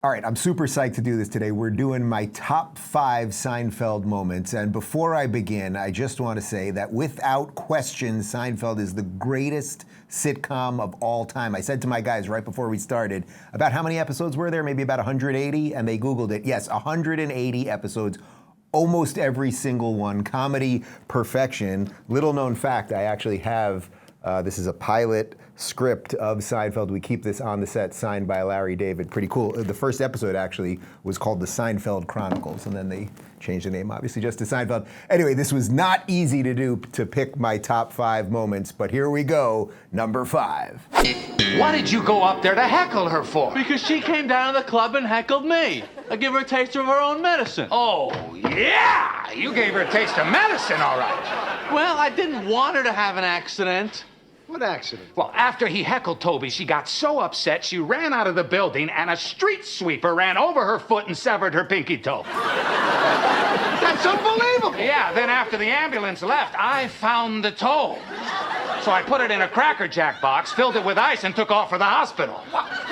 All right, I'm super psyched to do this today. We're doing my top 5 Seinfeld moments. And before I begin, I just want to say that without question, Seinfeld is the greatest sitcom of all time. I said to my guys right before we started, about how many episodes were there? Maybe about 180? And they Googled it. Yes, 180 episodes. Almost every single one. Comedy perfection. Little known fact, I actually have, this is a pilot script of Seinfeld. We keep this on the set, signed by Larry David. Pretty cool. The first episode actually was called The Seinfeld Chronicles, and then they changed the name, obviously, just to Seinfeld. Anyway, this was not easy to do, to pick my top 5 moments, but here we go. Number 5. Why did you go up there to heckle her for? Because she came down to the club and heckled me. I give her a taste of her own medicine. Oh, yeah! You gave her a taste of medicine, all right. Well, I didn't want her to have an accident. What accident? Well, after he heckled Toby, she got so upset she ran out of the building and a street sweeper ran over her foot and severed her pinky toe. That's unbelievable! Yeah, then after the ambulance left, I found the toe. So I put it in a Cracker Jack box, filled it with ice, and took off for the hospital.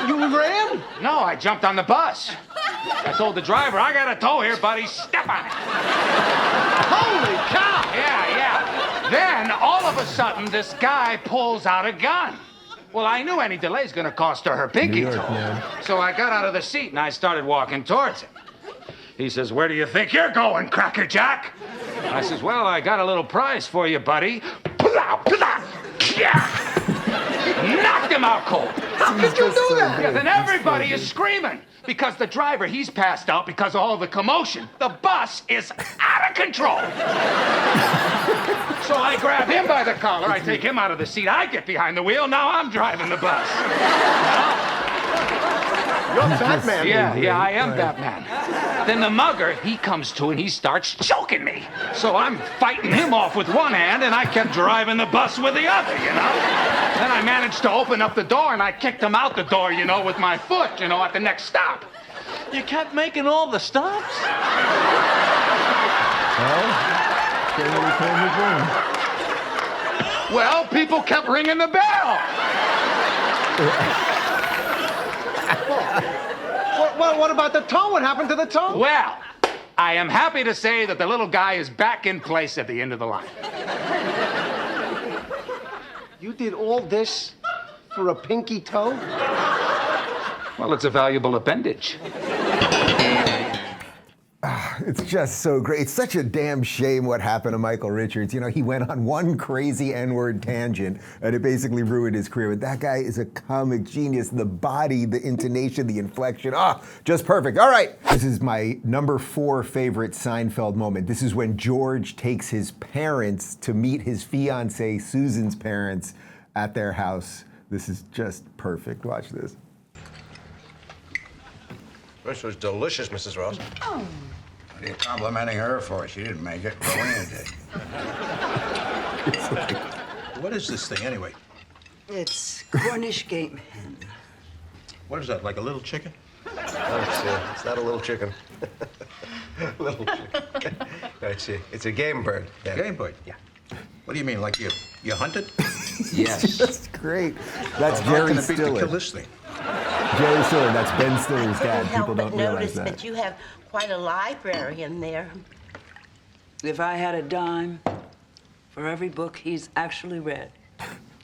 You ran? No, I jumped on the bus. I told the driver, I got a toe here, buddy. Step on it. Holy cow! Yeah. Then, all of a sudden, this guy pulls out a gun. Well, I knew any delay's gonna cost her her pinky toe. Man. So I got out of the seat and I started walking towards him. He says, "Where do you think you're going, Cracker Jack?" I says, "Well, I got a little prize for you, buddy." Yeah! Knocked him out cold. How could you do that? Yeah, then everybody is screaming because the driver, he's passed out because of all the commotion. The bus is out of control. So I grab him by the collar, I take him out of the seat, I get behind the wheel, now I'm driving the bus. You're Batman. Yeah, I am Batman. Then the mugger, he comes to and he starts choking me. So I'm fighting him off with one hand and I kept driving the bus with the other, you know? Then I managed to open up the door and I kicked him out the door, you know, with my foot, you know, at the next stop. You kept making all the stops? Well, people kept ringing the bell. What about the toe? What happened to the toe? Well, I am happy to say that the little guy is back in place at the end of the line. You did all this for a pinky toe? Well, it's a valuable appendage. It's just so great. It's such a damn shame what happened to Michael Richards. You know, he went on one crazy N-word tangent, and it basically ruined his career. But that guy is a comic genius. The body, the intonation, the inflection, just perfect. All right, this is my number 4 favorite Seinfeld moment. This is when George takes his parents to meet his fiancée, Susan's parents, at their house. This is just perfect. Watch this. This was delicious, Mrs. Ross. Oh. What are you complimenting her for? She didn't make it. Rowena did. What is this thing, anyway? It's Cornish game hen. What is that, like a little chicken? Oh, it's not a little chicken. Little chicken. It's a game bird. Yeah. Game bird? Yeah. What do you mean, like you hunted? Yes. That's great. That's How Jerry can it be to Stiller. kill this thing? Jerry Stiller, that's Ben Stiller's dad. Can't help People but don't realize notice that. that you have quite a library in there. If I had a dime for every book he's actually read,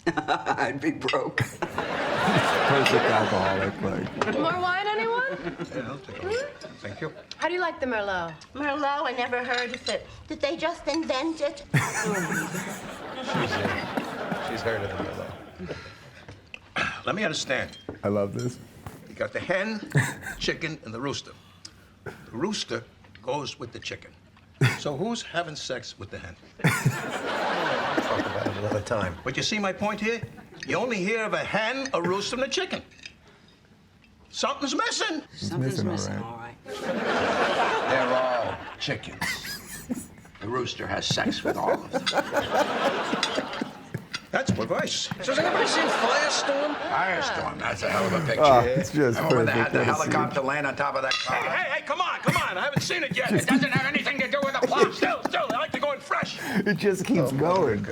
I'd be broke. Perfect alcoholic, like. More wine, anyone? Yeah, I'll take a look. Thank you. How do you like the Merlot? Merlot, I never heard of it. Did they just invent it? She's heard of the Merlot. Let me understand. I love this. You got the hen, chicken, and the rooster. The rooster goes with the chicken. So who's having sex with the hen? Talk about it another time. But you see my point here? You only hear of a hen, a rooster, and a chicken. Something's missing. Something's missing, missing, all all right. They're all chickens. The rooster has sex with all of them. That's advice. So has anybody seen Firestorm? Firestorm, that's a hell of a picture. Oh, it's just Remember when they had perfect. the What a scene. helicopter land on top of that car? Hey, come on. I haven't seen it yet. It doesn't have anything to do with the plot. Still, I like to go in fresh. It just keeps going.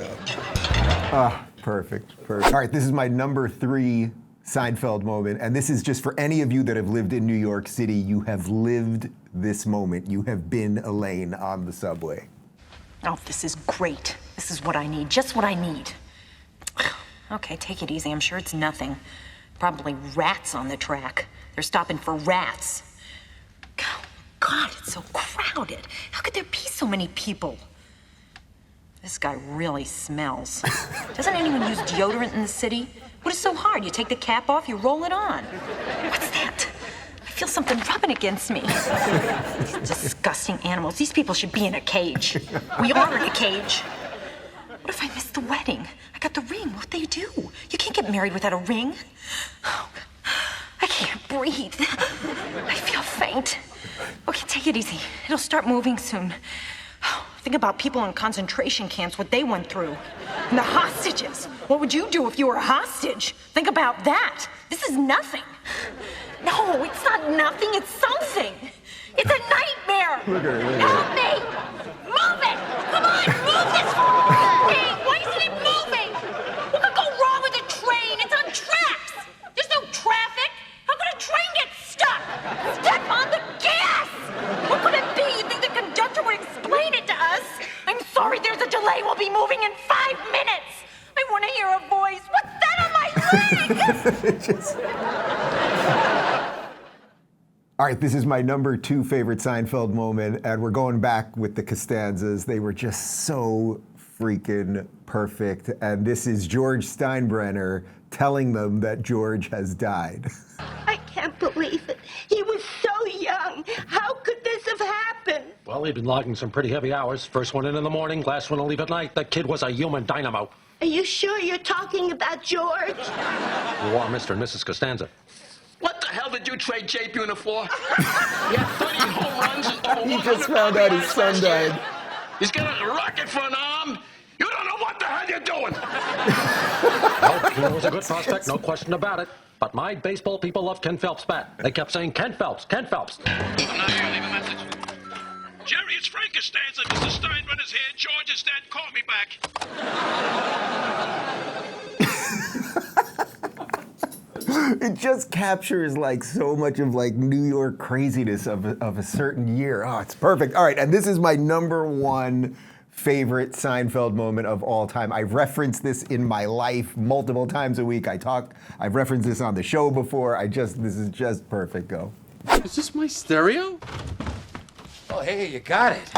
Perfect. All right, this is my number 3 Seinfeld moment. And this is just for any of you that have lived in New York City. You have lived this moment. You have been Elaine on the subway. Oh, this is great. This is what I need, just what I need. Okay, take it easy. I'm sure it's nothing. Probably rats on the track. They're stopping for rats. God, it's so crowded. How could there be so many people? This guy really smells. Doesn't anyone use deodorant in the city? What is so hard? You take the cap off, you roll it on. What's that? I feel something rubbing against me. These disgusting animals. These people should be in a cage. We are in a cage. What if I miss the wedding? I got the ring. What do? You can't get married without a ring. Oh, I can't breathe. I feel faint. Okay, take it easy. It'll start moving soon. Think about people in concentration camps, what they went through. And the hostages. What would you do if you were a hostage? Think about that. This is nothing. No, it's not nothing. It's something. It's a nightmare. Help me. Move it. Come on, move this thing. Why isn't it moving? What could go wrong with a train? It's on tracks. There's no traffic. How could a train get stuck? Step on the gas. What could it be? You think the conductor would explain it to us? I'm sorry, there's a delay. We'll be moving in 5 minutes. I want to hear a voice. What's that on my leg? All right, this is my number 2 favorite Seinfeld moment, and we're going back with the Costanzas. They were just so freaking perfect. And this is George Steinbrenner telling them that George has died. I can't believe it. He was so young. How could this have happened? Well, he'd been logging some pretty heavy hours. First one in the morning, last one to leave at night. That kid was a human dynamo. Are you sure you're talking about George? You are Mr. and Mrs. Costanza. What the hell did you trade Jay Buhner for? He had 30 home runs and over He 100 just found out his RBIs son last year. died. He's got a rocket for an arm. You don't know what the hell you're doing. Well, he was a good prospect, no question about it. But my baseball people love Ken Phelps' bat. They kept saying, Ken Phelps, Ken Phelps. Now you leave a message. Jerry, it's Frank Costanza. Mr. Steinbrenner's here. George is dead. Call me back. It just captures like so much of like New York craziness of a certain year. Oh, it's perfect. All right, and this is my number 1 favorite Seinfeld moment of all time. I've referenced this in my life multiple times a week. I've referenced this on the show before. This is just perfect. Go. Is this my stereo? Oh, hey, you got it.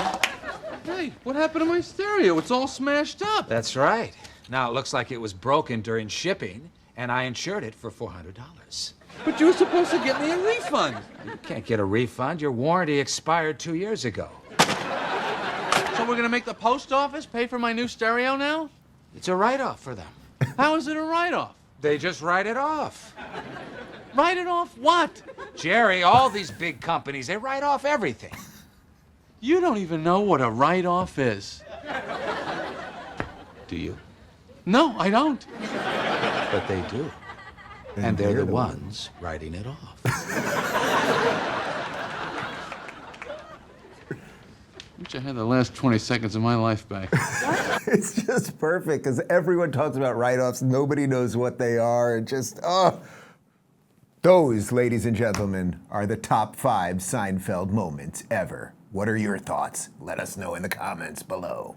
Hey, what happened to my stereo? It's all smashed up. That's right. Now, it looks like it was broken during shipping, and I insured it for $400. But you were supposed to get me a refund. You can't get a refund. Your warranty expired 2 years ago. So we're gonna make the post office pay for my new stereo now? It's a write-off for them. How is it a write-off? They just write it off. Write it off what? Jerry, all these big companies, they write off everything. You don't even know what a write-off is. Do you? No, I don't. But they do. And they're the ones writing it off. Wish I had the last 20 seconds of my life back. It's just perfect because everyone talks about write-offs. Nobody knows what they are. And just, those, ladies and gentlemen, are the top 5 Seinfeld moments ever. What are your thoughts? Let us know in the comments below.